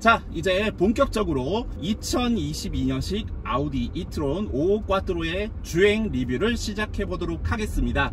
자, 이제 본격적으로 2022년식 아우디 이트론 5 꽈트로의 주행 리뷰를 시작해 보도록 하겠습니다.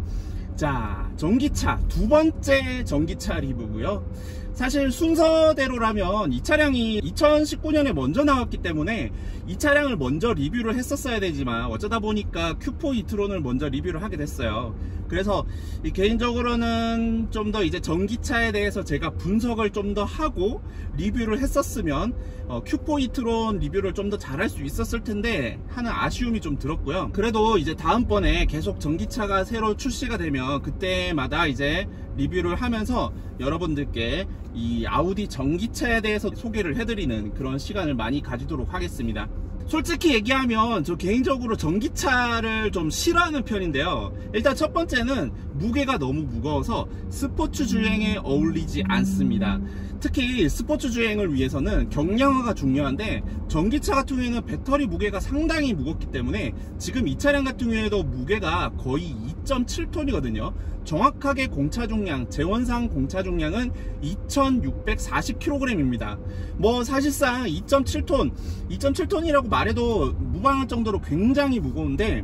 자, 전기차, 두 번째 전기차 리뷰고요. 사실 순서대로라면 이 차량이 2019년에 먼저 나왔기 때문에 이 차량을 먼저 리뷰를 했었어야 되지만 어쩌다 보니까 Q4 이트론을 먼저 리뷰를 하게 됐어요. 그래서 개인적으로는 좀 더 이제 전기차에 대해서 제가 분석을 좀 더 하고 리뷰를 했었으면 Q4 이트론 리뷰를 좀 더 잘할 수 있었을 텐데 하는 아쉬움이 좀 들었고요. 그래도 이제 다음번에 계속 전기차가 새로 출시가 되면 그때마다 이제 리뷰를 하면서 여러분들께 이 아우디 전기차에 대해서 소개를 해드리는 그런 시간을 많이 가지도록 하겠습니다. 솔직히 얘기하면 저 개인적으로 전기차를 좀 싫어하는 편인데요. 일단 첫 번째는 무게가 너무 무거워서 스포츠 주행에 어울리지 않습니다. 특히 스포츠 주행을 위해서는 경량화가 중요한데 전기차 같은 경우에는 배터리 무게가 상당히 무겁기 때문에 지금 이 차량 같은 경우에도 무게가 거의 2.7톤이거든요 정확하게 공차 중량, 재원상 공차 중량은 2640kg입니다 뭐 사실상 2.7톤이라고 말해도 무방할 정도로 굉장히 무거운데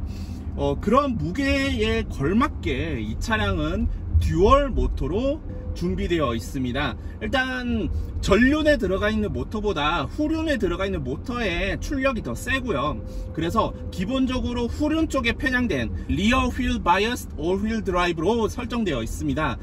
그런 무게에 걸맞게 이 차량은 듀얼 모터로 준비되어 있습니다. 일단 전륜에 들어가 있는 모터보다 후륜에 들어가 있는 모터의 출력이 더 세고요. 그래서 기본적으로 후륜 쪽에 편향된 리어 휠 바이어스 올 휠 드라이브로 설정되어 있습니다.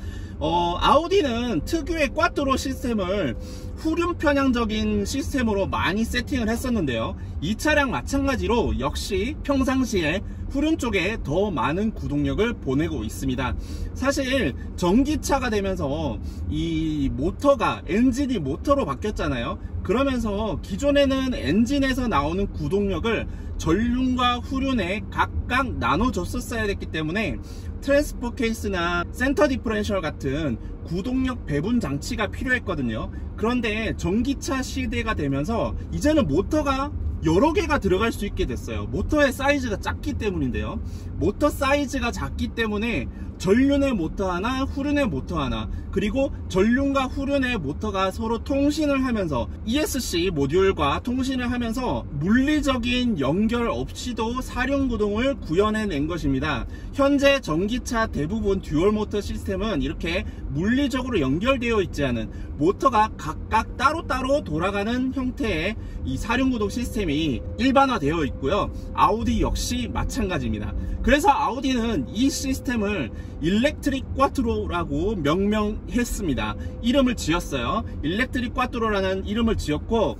아우디는 특유의 꽈트로 시스템을 후륜 편향적인 시스템으로 많이 세팅을 했었는데요. 이 차량 마찬가지로 역시 평상시에 후륜 쪽에 더 많은 구동력을 보내고 있습니다. 사실 전기차가 되면서 이 모터가 엔진이 모터로 바뀌었잖아요. 그러면서 기존에는 엔진에서 나오는 구동력을 전륜과 후륜에 각각 나눠줬었어야 됐기 때문에 트랜스퍼 케이스나 센터 디퍼런셜 같은 구동력 배분 장치가 필요했거든요. 그런데 전기차 시대가 되면서 이제는 모터가 여러 개가 들어갈 수 있게 됐어요. 모터의 사이즈가 작기 때문인데요. 모터 사이즈가 작기 때문에 전륜의 모터 하나, 후륜의 모터 하나, 그리고 전륜과 후륜의 모터가 서로 통신을 하면서 ESC 모듈과 통신을 하면서 물리적인 연결 없이도 사륜구동을 구현해낸 것입니다. 현재 전기차 대부분 듀얼 모터 시스템은 이렇게 물리적으로 연결되어 있지 않은 모터가 각각 따로따로 돌아가는 형태의 이 사륜구동 시스템이 일반화되어 있고요. 아우디 역시 마찬가지입니다. 그래서 아우디는 이 시스템을 일렉트릭 꽈트로라고 명명했습니다. 이름을 지었어요. 일렉트릭 꽈트로라는 이름을 지었고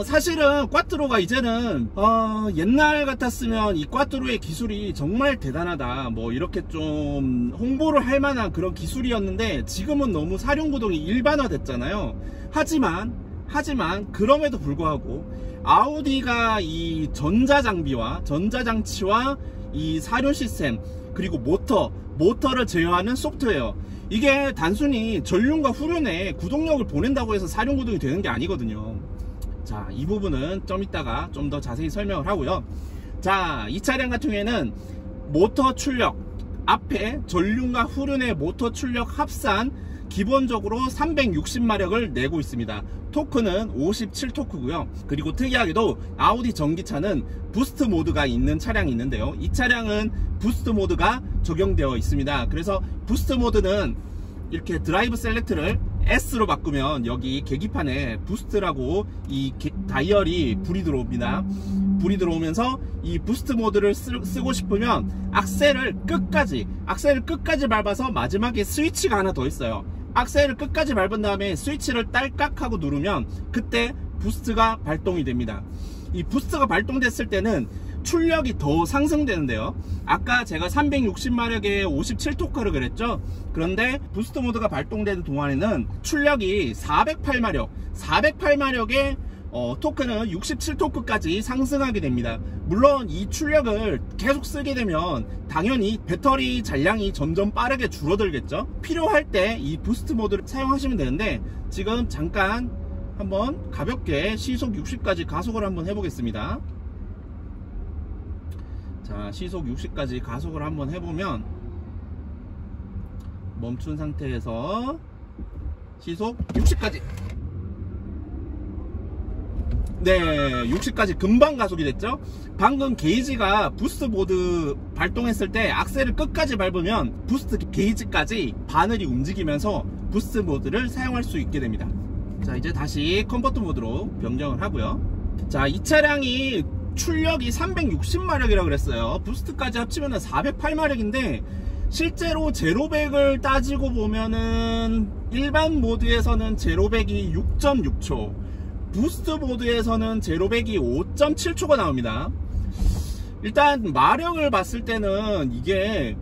사실은 꽈트로가 이제는 옛날 같았으면 이 꽈트로의 기술이 정말 대단하다 뭐 이렇게 좀 홍보를 할 만한 그런 기술이었는데 지금은 너무 사륜구동이 일반화 됐잖아요. 하지만 그럼에도 불구하고 아우디가 이 전자장치와 이 사륜 시스템 그리고 모터를 제어하는 소프트웨어, 이게 단순히 전륜과 후륜에 구동력을 보낸다고 해서 사륜구동이 되는 게 아니거든요. 자, 이 부분은 좀 이따가 좀 더 자세히 설명을 하고요. 자, 이 차량 같은 경우에는 모터 출력, 앞에 전륜과 후륜의 모터 출력 합산 기본적으로 360마력을 내고 있습니다. 토크는 57토크고요. 그리고 특이하게도 아우디 전기차는 부스트 모드가 있는 차량이 있는데요. 이 차량은 부스트 모드가 적용되어 있습니다. 그래서 부스트 모드는 이렇게 드라이브 셀렉트를 S로 바꾸면 여기 계기판에 부스트라고 이 다이얼이 불이 들어옵니다. 불이 들어오면서 이 부스트 모드를 쓰고 싶으면 악셀을 끝까지 밟아서 마지막에 스위치가 하나 더 있어요. 악셀을 끝까지 밟은 다음에 스위치를 딸깍하고 누르면 그때 부스트가 발동이 됩니다. 이 부스트가 발동됐을 때는 출력이 더 상승되는데요. 아까 제가 360마력에 57토크를 그랬죠. 그런데 부스트 모드가 발동되는 동안에는 출력이 408마력에 토크는 67토크까지 상승하게 됩니다. 물론 이 출력을 계속 쓰게 되면 당연히 배터리 잔량이 점점 빠르게 줄어들겠죠. 필요할 때 이 부스트 모드를 사용하시면 되는데 지금 잠깐 한번 가볍게 시속 60까지 가속을 한번 해보겠습니다. 자, 시속 60까지 가속을 한번 해보면 멈춘 상태에서 시속 60까지 네, 60까지 금방 가속이 됐죠. 방금 게이지가 부스트 모드 발동했을 때 악셀을 끝까지 밟으면 부스트 게이지까지 바늘이 움직이면서 부스트 모드를 사용할 수 있게 됩니다. 자, 이제 다시 컴포트 모드로 변경을 하고요. 자, 이 차량이 출력이 360마력이라고 그랬어요. 부스트까지 합치면 408마력인데 실제로 제로백을 따지고 보면은 일반 모드에서는 제로백이 6.6초, 부스트 모드에서는 제로백이 5.7초가 나옵니다. 일단 마력을 봤을 때는 이게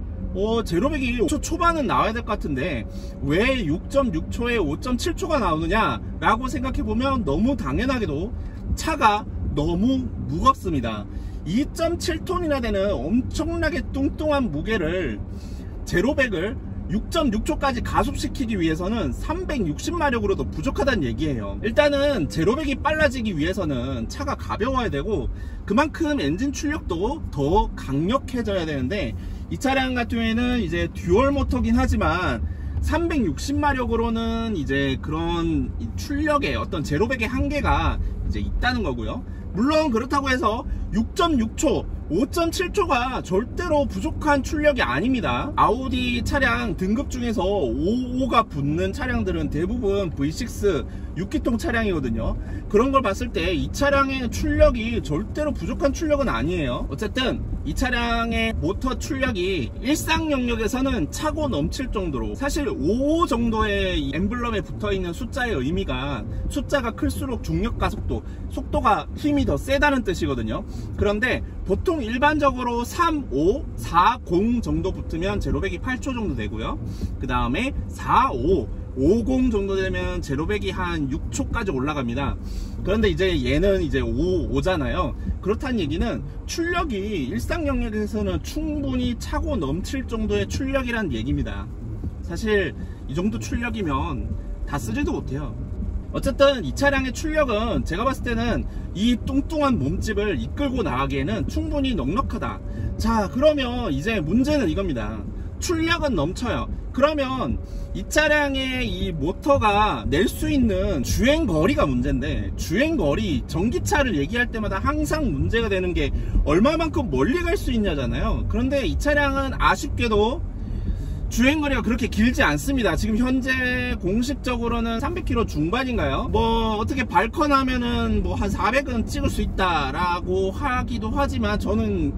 제로백이 5초 초반은 나와야 될 것 같은데 왜 6.6초에 5.7초가 나오느냐 라고 생각해보면 너무 당연하게도 차가 너무 무겁습니다. 2.7톤이나 되는 엄청나게 뚱뚱한 무게를 제로백을 6.6초까지 가속시키기 위해서는 360마력으로도 부족하다는 얘기예요. 일단은 제로백이 빨라지기 위해서는 차가 가벼워야 되고 그만큼 엔진 출력도 더 강력해져야 되는데 이 차량 같은 경우에는 이제 듀얼 모터긴 하지만 360마력으로는 이제 그런 출력의 어떤 제로백의 한계가 이제 있다는 거고요. 물론 그렇다고 해서 6.6초, 5.7초가 절대로 부족한 출력이 아닙니다. 아우디 차량 등급 중에서 55가 붙는 차량들은 대부분 V6 6기통 차량이거든요. 그런 걸 봤을 때 이 차량의 출력이 절대로 부족한 출력은 아니에요. 어쨌든 이 차량의 모터 출력이 일상 영역에서는 차고 넘칠 정도로, 사실 55 정도의 엠블럼에 붙어있는 숫자의 의미가 숫자가 클수록 중력 가속도, 속도가 힘이 더 세다는 뜻이거든요. 그런데 보통 일반적으로 35, 40 정도 붙으면 제로백이 8초 정도 되고요. 그 다음에 45, 50 정도 되면 제로백이 한 6초까지 올라갑니다. 그런데 이제 얘는 이제 55잖아요. 그렇다는 얘기는 출력이 일상 영역에서는 충분히 차고 넘칠 정도의 출력이란 얘기입니다. 사실 이 정도 출력이면 다 쓰지도 못해요. 어쨌든 이 차량의 출력은 제가 봤을 때는 이 뚱뚱한 몸집을 이끌고 나가기에는 충분히 넉넉하다. 자, 그러면 이제 문제는 이겁니다. 출력은 넘쳐요. 그러면 이 차량의 이 모터가 낼 수 있는 주행거리가 문제인데, 주행거리, 전기차를 얘기할 때마다 항상 문제가 되는 게 얼마만큼 멀리 갈 수 있냐잖아요. 그런데 이 차량은 아쉽게도 주행거리가 그렇게 길지 않습니다. 지금 현재 공식적으로는 300km 중반인가요? 뭐 어떻게 발컨하면은 뭐 한 400은 찍을 수 있다라고 하기도 하지만 저는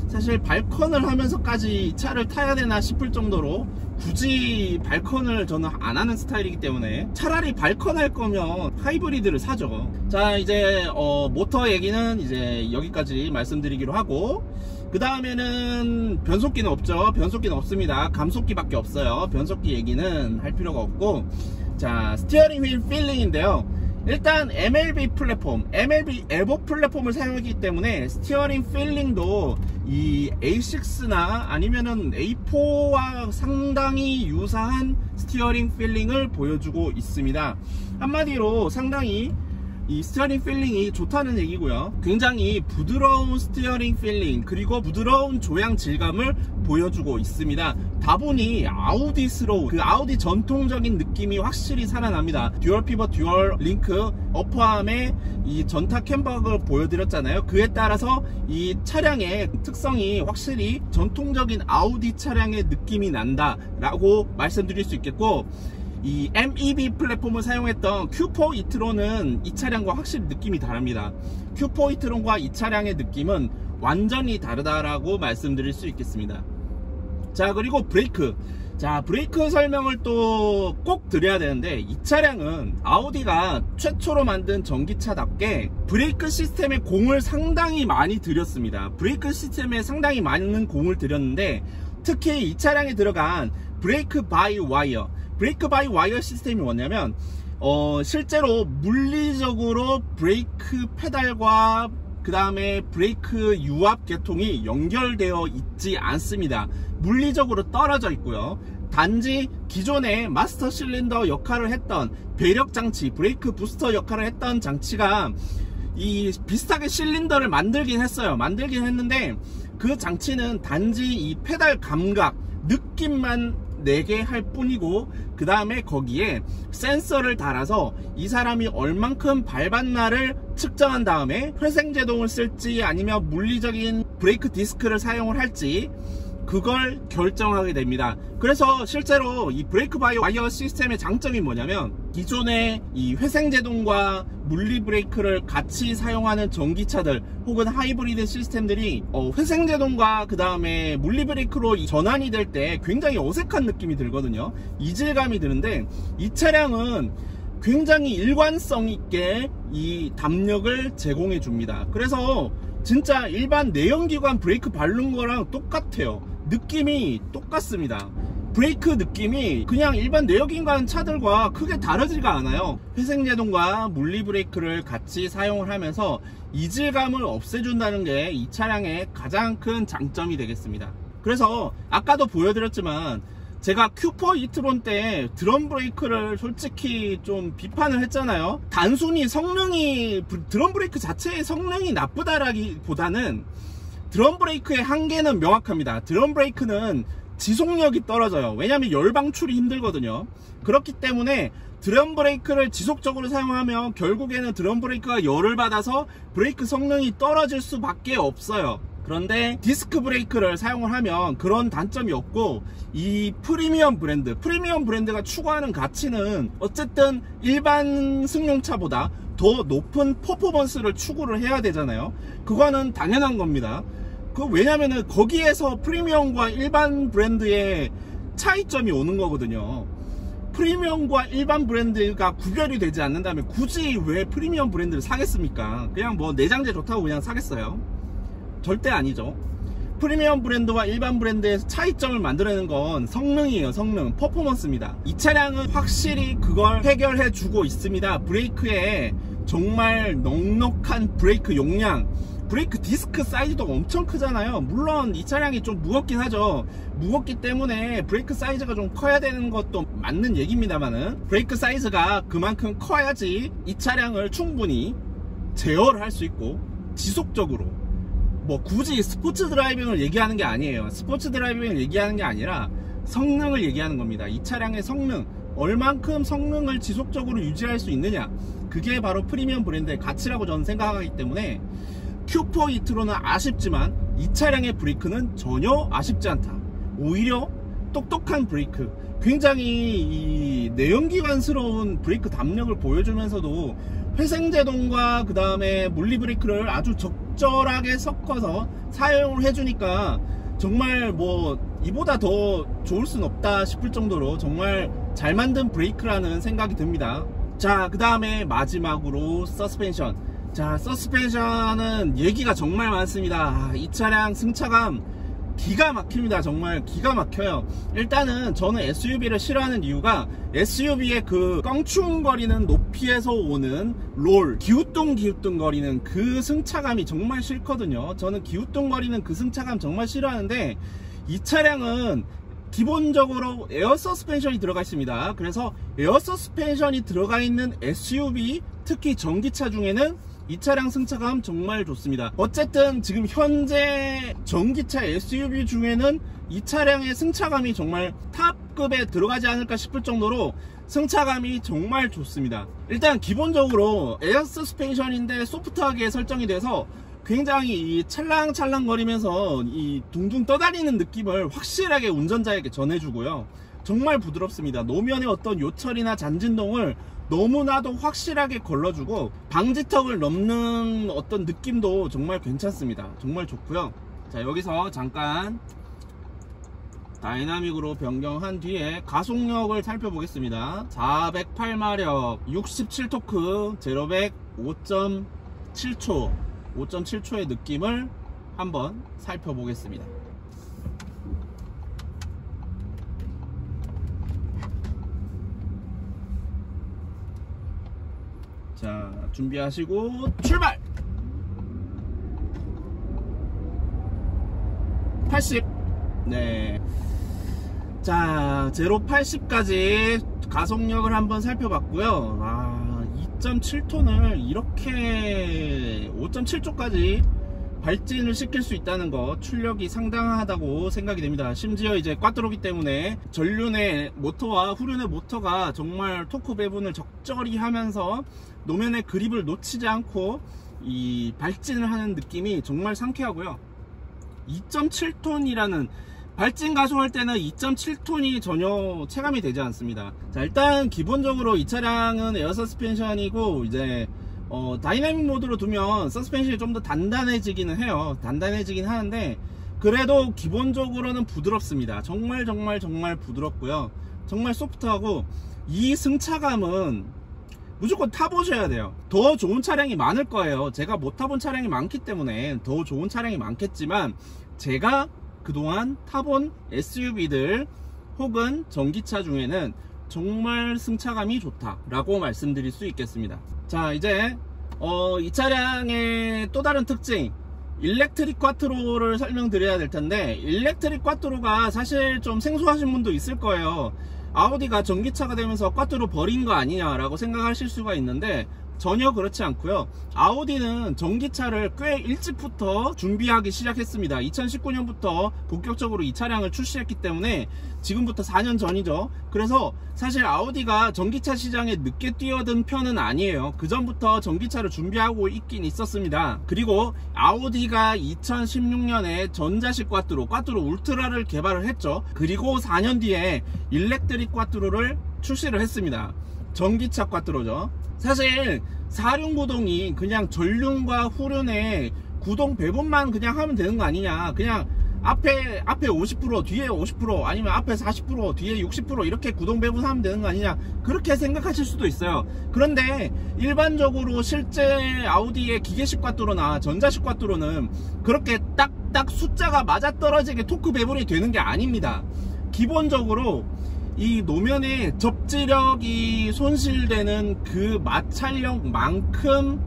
사실 발컨을 하면서까지 차를 타야 되나 싶을 정도로 굳이 발컨을 저는 안 하는 스타일이기 때문에 차라리 발컨할 거면 하이브리드를 사죠. 자, 이제 모터 얘기는 이제 여기까지 말씀드리기로 하고, 그 다음에는 변속기는 없죠. 변속기는 없습니다. 감속기밖에 없어요. 변속기 얘기는 할 필요가 없고, 자, 스티어링 휠 필링인데요. 일단 MLB 플랫폼, MLB 에보 플랫폼을 사용하기 때문에 스티어링 필링도 이 A6나 아니면은 A4와 상당히 유사한 스티어링 필링을 보여주고 있습니다. 한마디로 상당히 이 스티어링 필링이 좋다는 얘기고요. 굉장히 부드러운 스티어링 필링, 그리고 부드러운 조향 질감을 보여주고 있습니다. 다보니 아우디스러운, 그 아우디 전통적인 느낌이 확실히 살아납니다. 듀얼 피벗, 듀얼 링크, 어퍼암에 이 전타 캠버를 보여드렸잖아요. 그에 따라서 이 차량의 특성이 확실히 전통적인 아우디 차량의 느낌이 난다 라고 말씀드릴 수 있겠고, 이 MEB 플랫폼을 사용했던 Q4 이트론은 이 차량과 확실히 느낌이 다릅니다. Q4 이트론과 이 차량의 느낌은 완전히 다르다라고 말씀드릴 수 있겠습니다. 자, 그리고 브레이크. 자, 브레이크 설명을 또 꼭 드려야 되는데, 이 차량은 아우디가 최초로 만든 전기차답게 브레이크 시스템에 공을 상당히 많이 들였습니다. 브레이크 시스템에 상당히 많은 공을 들였는데, 특히 이 차량에 들어간 브레이크 바이 와이어, 브레이크 바이 와이어 시스템이 뭐냐면 실제로 물리적으로 브레이크 페달과 그 다음에 브레이크 유압 계통이 연결되어 있지 않습니다. 물리적으로 떨어져 있고요. 단지 기존의 마스터 실린더 역할을 했던 배력 장치, 브레이크 부스터 역할을 했던 장치가 이 비슷하게 실린더를 만들긴 했어요. 만들긴 했는데 그 장치는 단지 이 페달 감각, 느낌만 내게 할 뿐이고, 그 다음에 거기에 센서를 달아서 이 사람이 얼만큼 밟았나를 측정한 다음에 회생제동을 쓸지 아니면 물리적인 브레이크 디스크를 사용을 할지 그걸 결정하게 됩니다. 그래서 실제로 이 브레이크 바이 와이어 시스템의 장점이 뭐냐면, 기존의 이 회생제동과 물리 브레이크를 같이 사용하는 전기차들 혹은 하이브리드 시스템들이 회생제동과 그 다음에 물리 브레이크로 전환이 될 때 굉장히 어색한 느낌이 들거든요. 이질감이 드는데, 이 차량은 굉장히 일관성 있게 이 담력을 제공해 줍니다. 그래서 진짜 일반 내연기관 브레이크 밟는 거랑 똑같아요. 느낌이 똑같습니다. 브레이크 느낌이 그냥 일반 내연기관 차들과 크게 다르지가 않아요. 회생제동과 물리 브레이크를 같이 사용을 하면서 이질감을 없애준다는 게 이 차량의 가장 큰 장점이 되겠습니다. 그래서 아까도 보여드렸지만 제가 Q4 이트론 때 드럼 브레이크를 솔직히 좀 비판을 했잖아요. 단순히 성능이, 드럼 브레이크 자체의 성능이 나쁘다라기보다는 드럼 브레이크의 한계는 명확합니다. 드럼 브레이크는 지속력이 떨어져요. 왜냐하면 열 방출이 힘들거든요. 그렇기 때문에 드럼 브레이크를 지속적으로 사용하면 결국에는 드럼 브레이크가 열을 받아서 브레이크 성능이 떨어질 수밖에 없어요. 그런데 디스크 브레이크를 사용을 하면 그런 단점이 없고, 이 프리미엄 브랜드가 추구하는 가치는 어쨌든 일반 승용차보다 더 높은 퍼포먼스를 추구를 해야 되잖아요. 그거는 당연한 겁니다. 왜냐면은 거기에서 프리미엄과 일반 브랜드의 차이점이 오는 거거든요. 프리미엄과 일반 브랜드가 구별이 되지 않는다면 굳이 왜 프리미엄 브랜드를 사겠습니까? 그냥 뭐 내장재 좋다고 그냥 사겠어요? 절대 아니죠. 프리미엄 브랜드와 일반 브랜드의 차이점을 만들어내는 건 성능이에요. 성능, 퍼포먼스입니다. 이 차량은 확실히 그걸 해결해 주고 있습니다. 브레이크에 정말 넉넉한 브레이크 용량, 브레이크 디스크 사이즈도 엄청 크잖아요. 물론 이 차량이 좀 무겁긴 하죠. 무겁기 때문에 브레이크 사이즈가 좀 커야 되는 것도 맞는 얘기입니다만은, 브레이크 사이즈가 그만큼 커야지 이 차량을 충분히 제어를 할 수 있고 지속적으로, 뭐 굳이 스포츠 드라이빙을 얘기하는 게 아니에요. 스포츠 드라이빙을 얘기하는 게 아니라 성능을 얘기하는 겁니다. 이 차량의 성능, 얼만큼 성능을 지속적으로 유지할 수 있느냐, 그게 바로 프리미엄 브랜드의 가치라고 저는 생각하기 때문에 Q4 이트로는 아쉽지만 이 차량의 브레이크는 전혀 아쉽지 않다. 오히려 똑똑한 브레이크, 굉장히 이 내연기관스러운 브레이크 담력을 보여주면서도 회생제동과 그 다음에 물리 브레이크를 아주 적절하게 섞어서 사용을 해주니까 정말 뭐 이보다 더 좋을 순 없다 싶을 정도로 정말 잘 만든 브레이크라는 생각이 듭니다. 자, 그 다음에 마지막으로 서스펜션. 자, 서스펜션은 얘기가 정말 많습니다. 이 차량 승차감 기가 막힙니다. 정말 기가 막혀요. 일단은 저는 SUV를 싫어하는 이유가 SUV의 그 껑충거리는 높이에서 오는 롤, 기우뚱기우뚱거리는 그 승차감이 정말 싫거든요. 저는 기우뚱거리는 그 승차감 정말 싫어하는데, 이 차량은 기본적으로 에어 서스펜션이 들어가 있습니다. 그래서 에어 서스펜션이 들어가 있는 SUV, 특히 전기차 중에는 이 차량 승차감 정말 좋습니다. 어쨌든 지금 현재 전기차 SUV 중에는 이 차량의 승차감이 정말 탑급에 들어가지 않을까 싶을 정도로 승차감이 정말 좋습니다. 일단 기본적으로 에어 서스펜션인데 소프트하게 설정이 돼서 굉장히 이 찰랑찰랑 거리면서 이 둥둥 떠다니는 느낌을 확실하게 운전자에게 전해주고요. 정말 부드럽습니다. 노면의 어떤 요철이나 잔진동을 너무나도 확실하게 걸러주고 방지턱을 넘는 어떤 느낌도 정말 괜찮습니다. 정말 좋고요. 자, 여기서 잠깐 다이나믹으로 변경한 뒤에 가속력을 살펴보겠습니다. 408마력 67토크 0-100 5.7초 5.7초의 느낌을 한번 살펴보겠습니다. 자, 준비하시고 출발! 80. 네. 자, 0-80까지 가속력을 한번 살펴봤고요. 2.7톤을 이렇게 5.7초까지 발진을 시킬 수 있다는 거, 출력이 상당하다고 생각이 됩니다. 심지어 이제 꽈트로기 때문에 전륜의 모터와 후륜의 모터가 정말 토크 배분을 적절히 하면서 노면의 그립을 놓치지 않고 이 발진을 하는 느낌이 정말 상쾌하고요. 2.7톤이라는 발진 가속할 때는 2.7톤이 전혀 체감이 되지 않습니다. 자, 일단 기본적으로 이 차량은 에어 서스펜션이고 이제 다이나믹 모드로 두면 서스펜션이 좀 더 단단해지기는 해요. 단단해지긴 하는데 그래도 기본적으로는 부드럽습니다. 정말 부드럽고요. 정말 소프트하고 이 승차감은 무조건 타보셔야 돼요. 더 좋은 차량이 많을 거예요. 제가 못 타본 차량이 많기 때문에 더 좋은 차량이 많겠지만 제가 그동안 타본 SUV들 혹은 전기차 중에는 정말 승차감이 좋다라고 말씀드릴 수 있겠습니다. 자, 이제 이 차량의 또 다른 특징, 일렉트릭 꽈트로를 설명드려야 될 텐데, 일렉트릭 꽈트로가 사실 좀 생소하신 분도 있을 거예요. 아우디가 전기차가 되면서 꽈트로 버린 거 아니냐라고 생각하실 수가 있는데 전혀 그렇지 않고요. 아우디는 전기차를 꽤 일찍부터 준비하기 시작했습니다. 2019년부터 본격적으로 이 차량을 출시했기 때문에 지금부터 4년 전이죠. 그래서 사실 아우디가 전기차 시장에 늦게 뛰어든 편은 아니에요. 그 전부터 전기차를 준비하고 있긴 있었습니다. 그리고 아우디가 2016년에 전자식 꽈트로 울트라를 개발을 했죠. 그리고 4년 뒤에 일렉트릭 꽈트로를 출시를 했습니다. 전기차 꽈트로죠. 사실 사륜구동이 그냥 전륜과 후륜의 구동 배분만 그냥 하면 되는 거 아니냐, 그냥 앞에 50% 뒤에 50% 아니면 앞에 40% 뒤에 60% 이렇게 구동 배분하면 되는 거 아니냐, 그렇게 생각하실 수도 있어요. 그런데 일반적으로 실제 아우디의 기계식 꽈트로나 전자식 꽈트로는 그렇게 딱딱 숫자가 맞아떨어지게 토크 배분이 되는 게 아닙니다. 기본적으로 이 노면의 접지력이 손실되는 그 마찰력만큼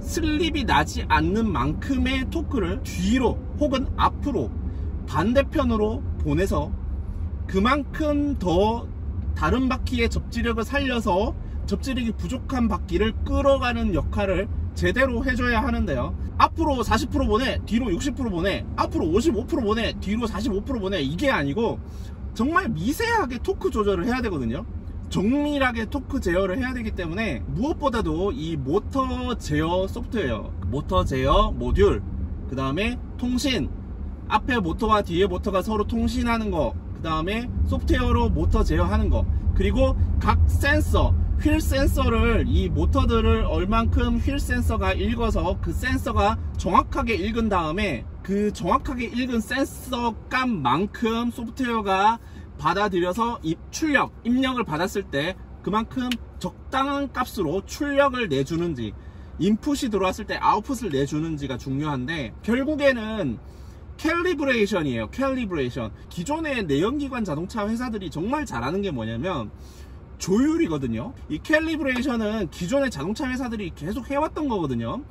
슬립이 나지 않는 만큼의 토크를 뒤로 혹은 앞으로 반대편으로 보내서 그만큼 더 다른 바퀴의 접지력을 살려서 접지력이 부족한 바퀴를 끌어가는 역할을 제대로 해줘야 하는데요. 앞으로 40% 보내, 뒤로 60% 보내, 앞으로 55% 보내, 뒤로 45% 보내, 이게 아니고 정말 미세하게 토크 조절을 해야 되거든요. 정밀하게 토크 제어를 해야 되기 때문에 무엇보다도 이 모터 제어 소프트웨어, 모터 제어 모듈, 그 다음에 통신, 앞에 모터와 뒤에 모터가 서로 통신하는 거, 그 다음에 소프트웨어로 모터 제어하는 거, 그리고 각 센서, 휠 센서를, 이 모터들을 얼만큼 휠 센서가 읽어서 그 센서가 정확하게 읽은 다음에 그 정확하게 읽은 센서 값만큼 소프트웨어가 받아들여서 입력을 받았을 때 그만큼 적당한 값으로 출력을 내주는지, 인풋이 들어왔을 때 아웃풋을 내주는지가 중요한데, 결국에는 캘리브레이션이에요. 캘리브레이션. 기존의 내연기관 자동차 회사들이 정말 잘하는 게 뭐냐면 조율이거든요. 이 캘리브레이션은 기존의 자동차 회사들이 계속 해왔던 거거든요.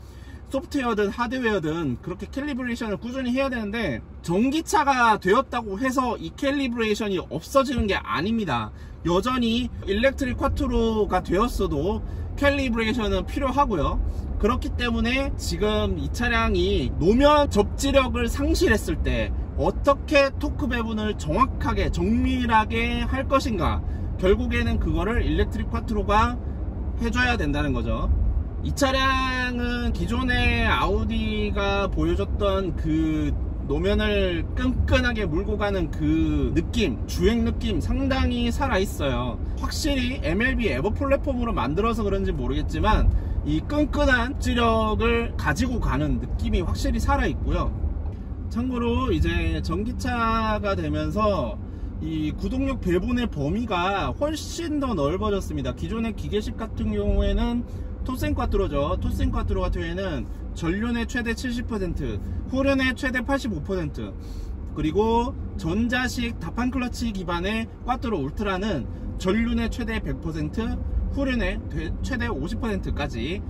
소프트웨어든 하드웨어든 그렇게 캘리브레이션을 꾸준히 해야 되는데, 전기차가 되었다고 해서 이 캘리브레이션이 없어지는 게 아닙니다. 여전히 일렉트릭 쿼트로가 되었어도 캘리브레이션은 필요하고요. 그렇기 때문에 지금 이 차량이 노면 접지력을 상실했을 때 어떻게 토크 배분을 정확하게 정밀하게 할 것인가, 결국에는 그거를 일렉트릭 쿼트로가 해줘야 된다는 거죠. 이 차량은 기존의 아우디가 보여줬던 그 노면을 끈끈하게 몰고 가는 그 느낌, 주행 느낌 상당히 살아있어요. 확실히 MLB 에버 플랫폼으로 만들어서 그런지 모르겠지만 이 끈끈한 지력을 가지고 가는 느낌이 확실히 살아있고요. 참고로 이제 전기차가 되면서 이 구동력 배분의 범위가 훨씬 더 넓어졌습니다. 기존의 기계식 같은 경우에는 토센 꽈트로죠. 토센 꽈트로 같은 경우에는 전륜의 최대 70%, 후륜의 최대 85%, 그리고 전자식 다판 클러치 기반의 꽈트로 울트라는 전륜의 최대 100%, 후륜의 최대 50%까지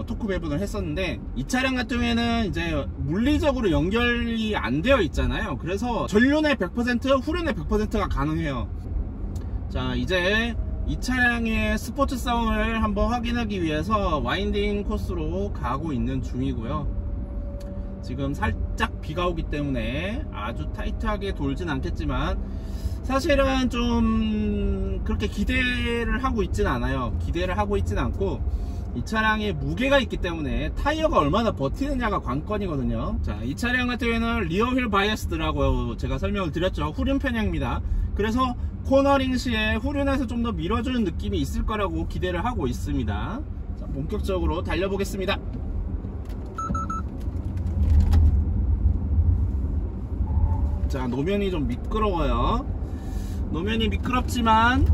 토크 배분을 했었는데, 이 차량 같은 경우에는 이제 물리적으로 연결이 안 되어 있잖아요. 그래서 전륜의 100%, 후륜의 100%가 가능해요. 자, 이제 이 차량의 스포츠성을 한번 확인하기 위해서 와인딩 코스로 가고 있는 중이고요. 지금 살짝 비가 오기 때문에 아주 타이트하게 돌진 않겠지만 사실은 좀 그렇게 기대를 하고 있진 않아요. 기대를 하고 있진 않고 이 차량에 무게가 있기 때문에 타이어가 얼마나 버티느냐가 관건이거든요. 자, 이 차량 같은 경우에는 리어휠 바이어스드라고 제가 설명을 드렸죠. 후륜 편향입니다. 그래서 코너링 시에 후륜에서 좀 더 밀어주는 느낌이 있을 거라고 기대를 하고 있습니다. 자, 본격적으로 달려보겠습니다. 자, 노면이 좀 미끄러워요. 노면이 미끄럽지만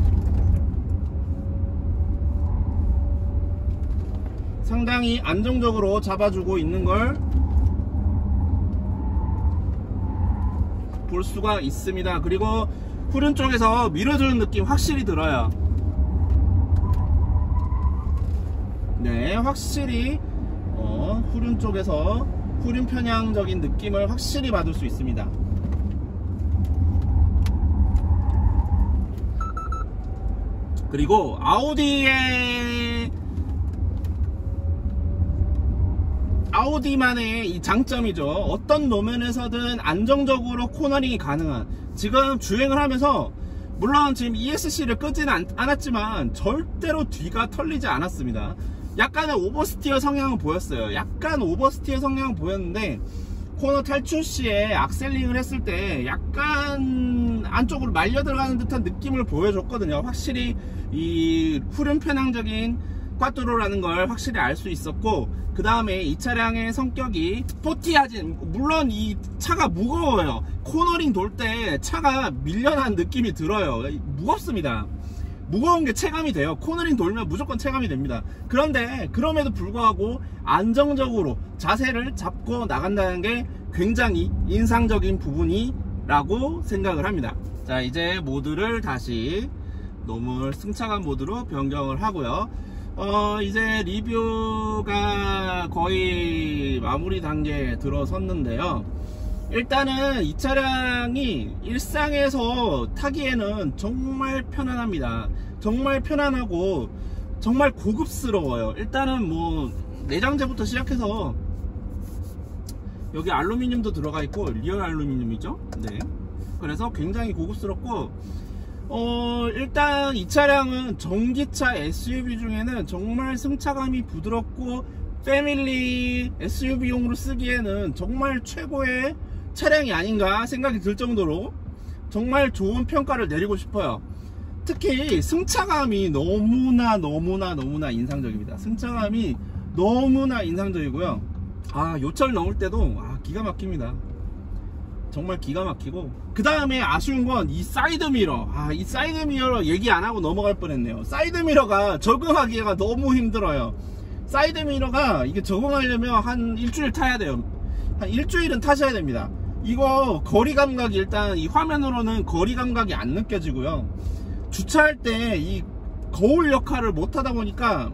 상당히 안정적으로 잡아주고 있는 걸 볼 수가 있습니다. 그리고 후륜 쪽에서 밀어주는 느낌 확실히 들어요. 네, 확실히 후륜 쪽에서 후륜 편향적인 느낌을 확실히 받을 수 있습니다. 그리고 아우디만의 이 장점이죠. 어떤 노면에서든 안정적으로 코너링이 가능한, 지금 주행을 하면서 물론 지금 ESC를 끄지는 않았지만 절대로 뒤가 털리지 않았습니다. 약간의 오버스티어 성향은 보였어요. 약간 오버스티어 성향은 보였는데 코너 탈출 시에 악셀링을 했을 때 약간 안쪽으로 말려 들어가는 듯한 느낌을 보여줬거든요. 확실히 이 후륜 편향적인 꽈뚜로라는 걸 확실히 알 수 있었고, 그 다음에 이 차량의 성격이 스포티하진, 물론 이 차가 무거워요. 코너링 돌 때 차가 밀려난 느낌이 들어요. 무겁습니다. 무거운 게 체감이 돼요. 코너링 돌면 무조건 체감이 됩니다. 그런데 그럼에도 불구하고 안정적으로 자세를 잡고 나간다는 게 굉장히 인상적인 부분이라고 생각을 합니다. 자, 이제 모드를 다시 노멀 승차감 모드로 변경을 하고요. 이제 리뷰가 거의 마무리 단계에 들어섰는데요. 일단은 이 차량이 일상에서 타기에는 정말 편안합니다. 정말 편안하고 정말 고급스러워요. 일단은 뭐 내장재부터 시작해서 여기 알루미늄도 들어가 있고 리얼 알루미늄이죠. 네. 그래서 굉장히 고급스럽고 일단 이 차량은 전기차 SUV 중에는 정말 승차감이 부드럽고 패밀리 SUV용으로 쓰기에는 정말 최고의 차량이 아닌가 생각이 들 정도로 정말 좋은 평가를 내리고 싶어요. 특히 승차감이 너무나 인상적입니다. 승차감이 너무나 인상적이고요. 요철 넘을 때도 기가 막힙니다. 정말 기가 막히고, 그 다음에 아쉬운 건 이 사이드미러. 이 사이드미러 얘기 안 하고 넘어갈 뻔했네요. 사이드미러가 적응하기가 너무 힘들어요. 사이드미러가 이게 적응하려면 한 일주일 타야 돼요. 한 일주일은 타셔야 됩니다. 이거 거리 감각이, 일단 이 화면으로는 거리 감각이 안 느껴지고요. 주차할 때 이 거울 역할을 못 하다 보니까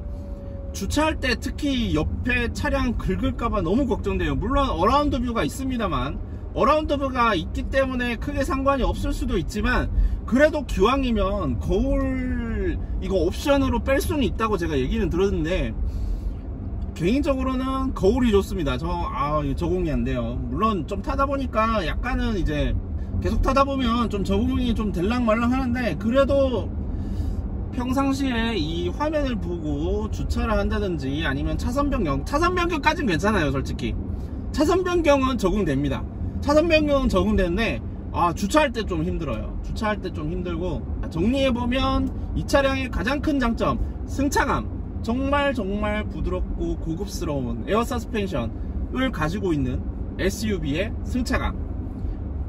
주차할 때 특히 옆에 차량 긁을까봐 너무 걱정돼요. 물론 어라운드 뷰가 있습니다만, 어라운드 뷰가 있기 때문에 크게 상관이 없을 수도 있지만, 그래도 기왕이면 거울 이거 옵션으로 뺄 수는 있다고 제가 얘기는 들었는데, 개인적으로는 거울이 좋습니다. 적응이 안 돼요. 물론 좀 타다 보니까 약간은 이제 계속 타다 보면 좀 적응이 좀 될랑말랑 하는데, 그래도 평상시에 이 화면을 보고 주차를 한다든지 아니면 차선 변경까지는 괜찮아요. 솔직히 차선 변경은 적응됩니다. 차선 변경은 적응되는데 주차할 때 좀 힘들어요. 주차할 때 좀 힘들고, 정리해보면 이 차량의 가장 큰 장점, 승차감. 정말 부드럽고 고급스러운 에어 서스펜션을 가지고 있는 SUV의 승차감.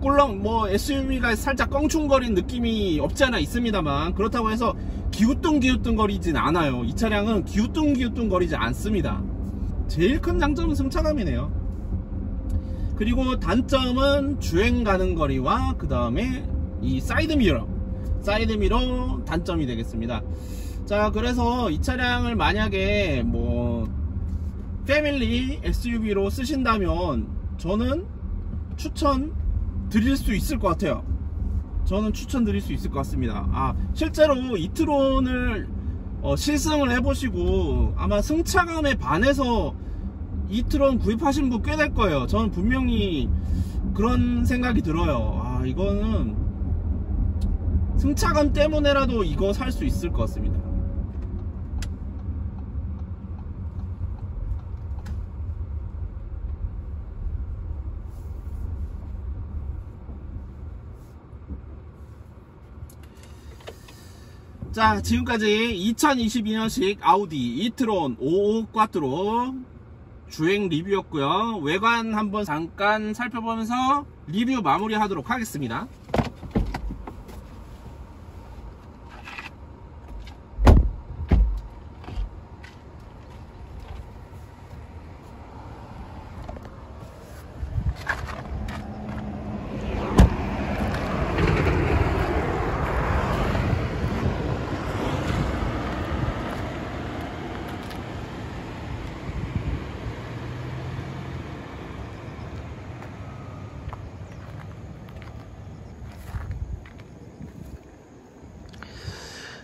꿀렁 SUV가 살짝 껑충거린 느낌이 없지 않아 있습니다만, 그렇다고 해서 기우뚱 거리진 않아요. 이 차량은 기우뚱 거리지 않습니다. 제일 큰 장점은 승차감이네요. 그리고 단점은 주행 가는 거리와 그 다음에 이 사이드미러 단점이 되겠습니다. 자, 그래서 이 차량을 만약에 패밀리 SUV로 쓰신다면 저는 추천 드릴 수 있을 것 같아요. 저는 추천드릴 수 있을 것 같습니다. 실제로 이트론을 실승을 해보시고 아마 승차감에 반해서 이트론 구입하신 분 꽤 될 거예요. 저는 분명히 그런 생각이 들어요. 아, 이거는 승차감 때문에라도 이거 살 수 있을 것 같습니다. 자, 지금까지 2022년식 아우디 이트론 55 꽈트로 주행 리뷰였고요. 외관 한번 잠깐 살펴보면서 리뷰 마무리 하도록 하겠습니다.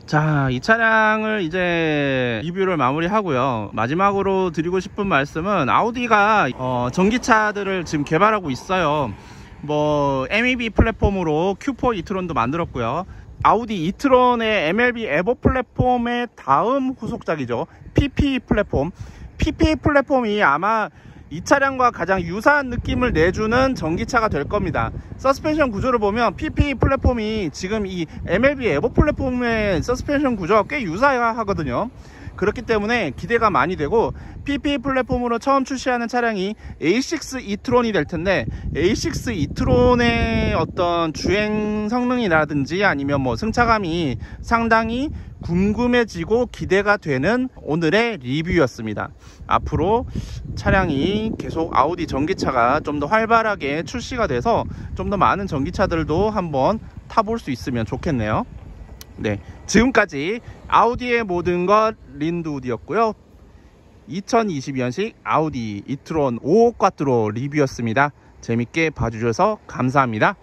자, 이 차량을 이제 리뷰를 마무리 하고요. 마지막으로 드리고 싶은 말씀은 아우디가 전기차들을 지금 개발하고 있어요. 뭐 MEB 플랫폼으로 Q4 이트론도 만들었고요. 아우디 이트론의 MLB 에버 플랫폼의 다음 후속작이죠. PP 플랫폼. PP 플랫폼이 아마 이 차량과 가장 유사한 느낌을 내주는 전기차가 될 겁니다. 서스펜션 구조를 보면 PP 플랫폼이 지금 이 MLB 에버 플랫폼의 서스펜션 구조가 꽤 유사하거든요. 그렇기 때문에 기대가 많이 되고, PP 플랫폼으로 처음 출시하는 차량이 A6 이트론이 될 텐데, A6 이트론의 어떤 주행 성능이라든지 아니면 뭐 승차감이 상당히 궁금해지고 기대가 되는 오늘의 리뷰였습니다. 앞으로 차량이 계속 아우디 전기차가 좀 더 활발하게 출시가 돼서 좀 더 많은 전기차들도 한번 타볼 수 있으면 좋겠네요. 네, 지금까지 아우디의 모든 것 린드우드였고요. 2022년식 아우디 이트론 55 꽈트로 리뷰였습니다. 재밌게 봐주셔서 감사합니다.